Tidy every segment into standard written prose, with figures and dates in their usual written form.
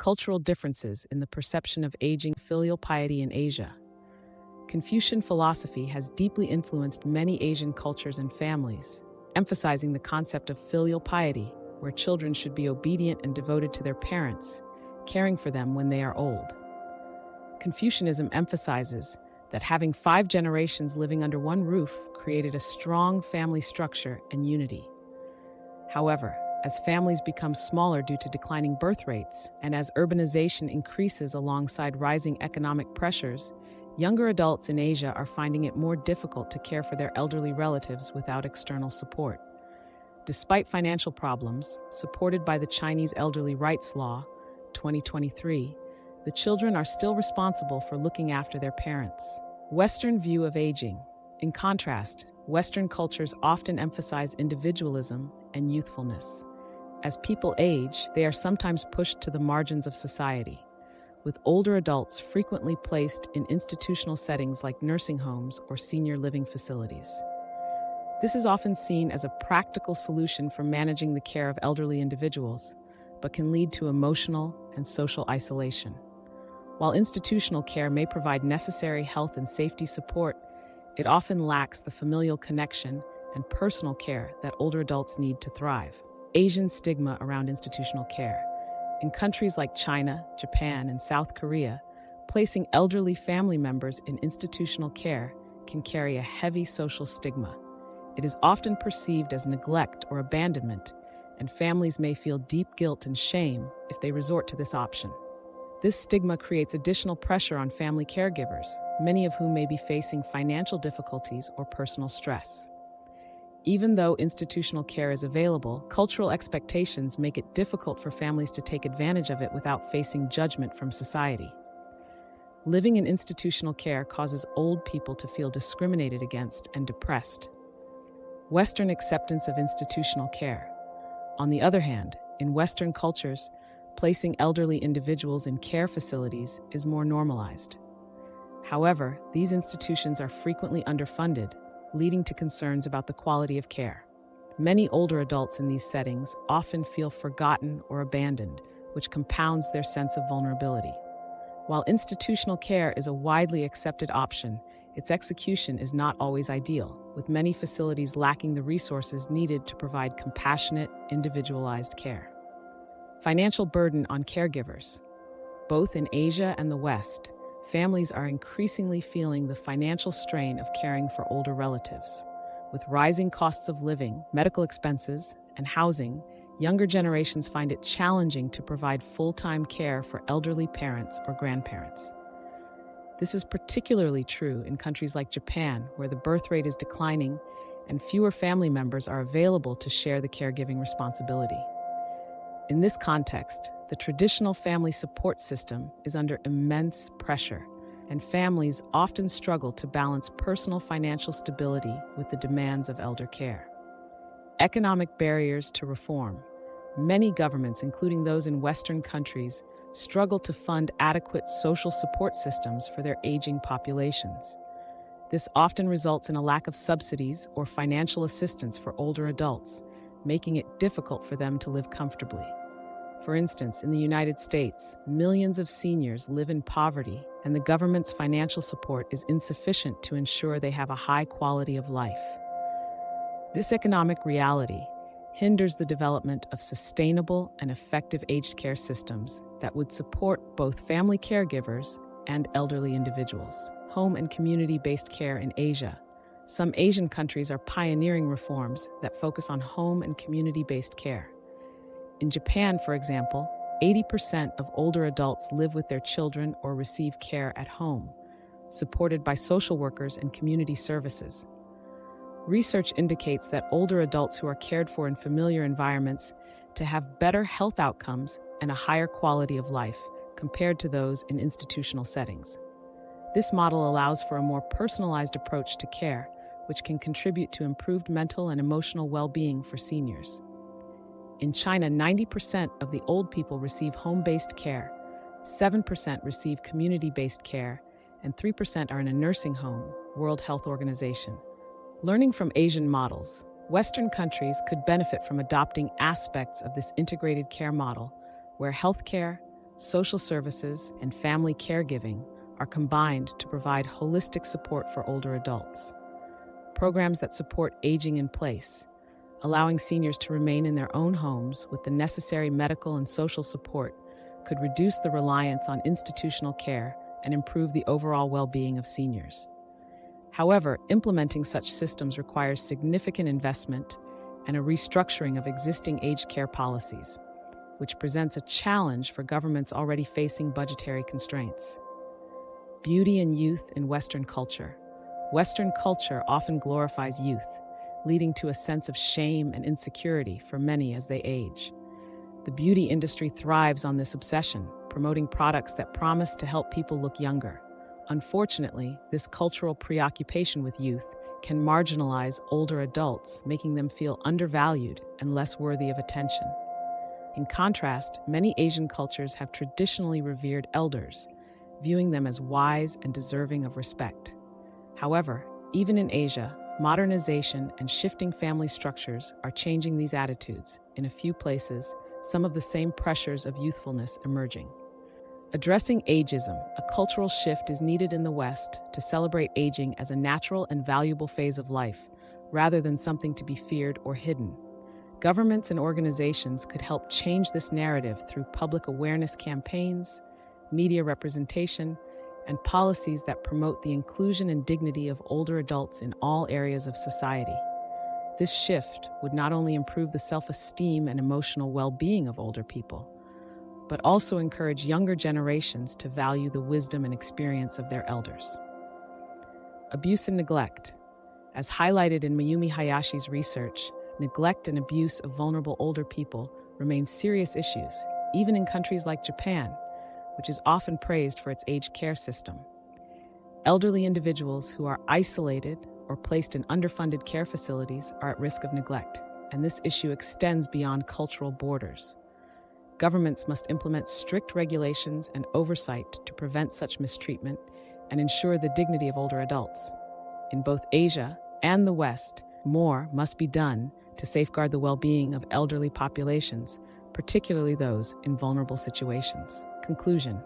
cultural differences in the perception of aging. Filial piety in Asia. Confucian philosophy has deeply influenced many Asian cultures and families, emphasizing the concept of filial piety, where children should be obedient and devoted to their parents, caring for them when they are old. Confucianism emphasizes that having 5 generations living under one roof created a strong family structure and unity. However, as families become smaller due to declining birth rates, and as urbanization increases alongside rising economic pressures, younger adults in Asia are finding it more difficult to care for their elderly relatives without external support. Despite financial problems, supported by the Chinese Elderly Rights Law, 2023, the children are still responsible for looking after their parents. Western view of aging. In contrast, Western cultures often emphasize individualism and youthfulness. As people age, they are sometimes pushed to the margins of society, with older adults frequently placed in institutional settings like nursing homes or senior living facilities. This is often seen as a practical solution for managing the care of elderly individuals, but can lead to emotional and social isolation. While institutional care may provide necessary health and safety support, it often lacks the familial connection and personal care that older adults need to thrive. Asian stigma around institutional care. In countries like China, Japan, and South Korea, placing elderly family members in institutional care can carry a heavy social stigma. It is often perceived as neglect or abandonment, and families may feel deep guilt and shame if they resort to this option. This stigma creates additional pressure on family caregivers, many of whom may be facing financial difficulties or personal stress. Even though institutional care is available, cultural expectations make it difficult for families to take advantage of it without facing judgment from society. Living in institutional care causes old people to feel discriminated against and depressed. Western acceptance of institutional care. On the other hand, in Western cultures, placing elderly individuals in care facilities is more normalized. However, these institutions are frequently underfunded, leading to concerns about the quality of care. Many older adults in these settings often feel forgotten or abandoned, which compounds their sense of vulnerability. While institutional care is a widely accepted option, its execution is not always ideal, with many facilities lacking the resources needed to provide compassionate, individualized care. Financial burden on caregivers. Both in Asia and the West, families are increasingly feeling the financial strain of caring for older relatives. With rising costs of living, medical expenses, and housing, younger generations find it challenging to provide full-time care for elderly parents or grandparents. This is particularly true in countries like Japan, where the birth rate is declining and fewer family members are available to share the caregiving responsibility. In this context, the traditional family support system is under immense pressure, and families often struggle to balance personal financial stability with the demands of elder care. Economic barriers to reform. Many governments, including those in Western countries, struggle to fund adequate social support systems for their aging populations. This often results in a lack of subsidies or financial assistance for older adults, making it difficult for them to live comfortably. For instance, in the United States, millions of seniors live in poverty, and the government's financial support is insufficient to ensure they have a high quality of life. This economic reality hinders the development of sustainable and effective aged care systems that would support both family caregivers and elderly individuals. Home and community-based care in Asia. Some Asian countries are pioneering reforms that focus on home and community-based care. In Japan, for example, 80% of older adults live with their children or receive care at home, supported by social workers and community services. Research indicates that older adults who are cared for in familiar environments to have better health outcomes and a higher quality of life compared to those in institutional settings. This model allows for a more personalized approach to care, which can contribute to improved mental and emotional well-being for seniors. In China, 90% of the old people receive home-based care, 7% receive community-based care, and 3% are in a nursing home, World Health Organization. Learning from Asian models, Western countries could benefit from adopting aspects of this integrated care model, where healthcare, social services, and family caregiving are combined to provide holistic support for older adults. Programs that support aging in place, allowing seniors to remain in their own homes with the necessary medical and social support, could reduce the reliance on institutional care and improve the overall well-being of seniors. However, implementing such systems requires significant investment and a restructuring of existing aged care policies, which presents a challenge for governments already facing budgetary constraints. Beauty and youth in Western culture. Western culture often glorifies youth, leading to a sense of shame and insecurity for many as they age. The beauty industry thrives on this obsession, promoting products that promise to help people look younger. Unfortunately, this cultural preoccupation with youth can marginalize older adults, making them feel undervalued and less worthy of attention. In contrast, many Asian cultures have traditionally revered elders, viewing them as wise and deserving of respect. However, even in Asia, modernization and shifting family structures are changing these attitudes. In a few places, some of the same pressures of youthfulness emerging. Addressing ageism, a cultural shift is needed in the West to celebrate aging as a natural and valuable phase of life, rather than something to be feared or hidden. Governments and organizations could help change this narrative through public awareness campaigns, media representation, and policies that promote the inclusion and dignity of older adults in all areas of society. This shift would not only improve the self-esteem and emotional well-being of older people, but also encourage younger generations to value the wisdom and experience of their elders. Abuse and neglect. As highlighted in Mayumi Hayashi's research, neglect and abuse of vulnerable older people remain serious issues, even in countries like Japan, which is often praised for its aged care system. Elderly individuals who are isolated or placed in underfunded care facilities are at risk of neglect, and this issue extends beyond cultural borders. Governments must implement strict regulations and oversight to prevent such mistreatment and ensure the dignity of older adults. In both Asia and the West, more must be done to safeguard the well-being of elderly populations, particularly those in vulnerable situations. Conclusion.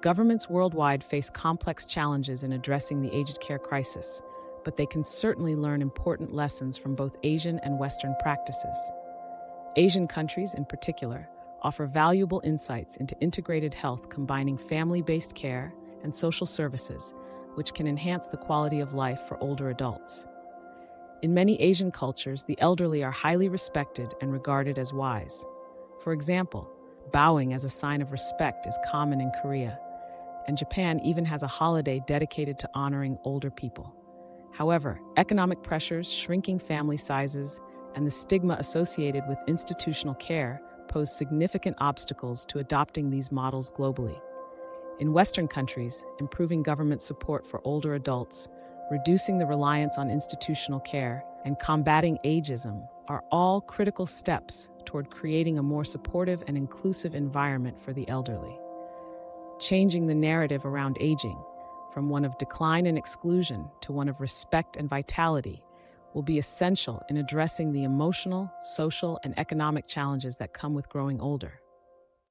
Governments worldwide face complex challenges in addressing the aged care crisis, but they can certainly learn important lessons from both Asian and Western practices. Asian countries, in particular, offer valuable insights into integrated health combining family-based care and social services, which can enhance the quality of life for older adults. In many Asian cultures, the elderly are highly respected and regarded as wise. For example, bowing as a sign of respect is common in Korea, and Japan even has a holiday dedicated to honoring older people. However, economic pressures, shrinking family sizes, and the stigma associated with institutional care pose significant obstacles to adopting these models globally. In Western countries, improving government support for older adults, reducing the reliance on institutional care, and combating ageism are all critical steps toward creating a more supportive and inclusive environment for the elderly. Changing the narrative around aging, from one of decline and exclusion to one of respect and vitality, will be essential in addressing the emotional, social, and economic challenges that come with growing older.